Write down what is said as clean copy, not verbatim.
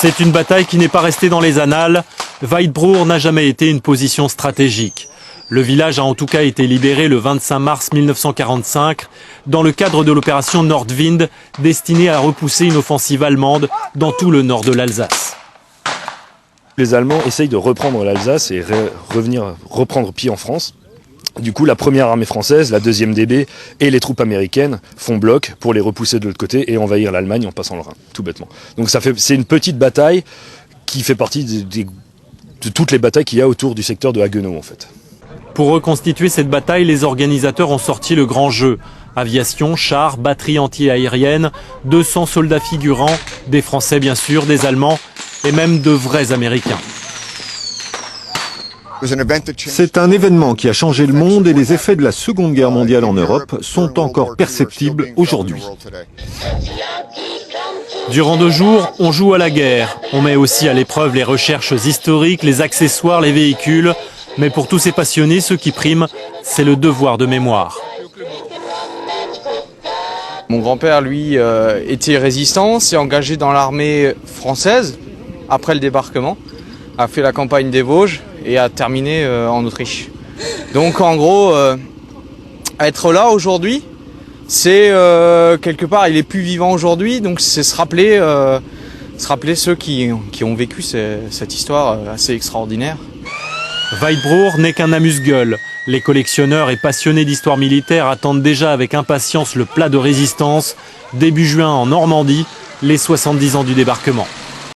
C'est une bataille qui n'est pas restée dans les annales. Weitbroer n'a jamais été une position stratégique. Le village a en tout cas été libéré le 25 mars 1945 dans le cadre de l'opération Nordwind, destinée à repousser une offensive allemande dans tout le nord de l'Alsace. Les Allemands essayent de reprendre l'Alsace et reprendre pied en France. Du coup, la première armée française, la deuxième DB et les troupes américaines font bloc pour les repousser de l'autre côté et envahir l'Allemagne en passant le Rhin, tout bêtement. Donc c'est une petite bataille qui fait partie de toutes les batailles qu'il y a autour du secteur de Haguenau en fait. Pour reconstituer cette bataille, les organisateurs ont sorti le grand jeu. Aviation, chars, batteries anti-aériennes, 200 soldats figurants, des Français bien sûr, des Allemands et même de vrais Américains. C'est un événement qui a changé le monde et les effets de la Seconde Guerre mondiale en Europe sont encore perceptibles aujourd'hui. Durant 2 jours, on joue à la guerre. On met aussi à l'épreuve les recherches historiques, les accessoires, les véhicules. Mais pour tous ces passionnés, ce qui prime, c'est le devoir de mémoire. Mon grand-père, lui, était résistant, s'est engagé dans l'armée française après le débarquement, a fait la campagne des Vosges et a terminé en Autriche. Donc en gros, être là aujourd'hui, c'est quelque part, il est plus vivant aujourd'hui, donc c'est se rappeler ceux qui ont vécu cette histoire assez extraordinaire. Weitbroer n'est qu'un amuse-gueule. Les collectionneurs et passionnés d'histoire militaire attendent déjà avec impatience le plat de résistance. Début juin en Normandie, les 70 ans du débarquement.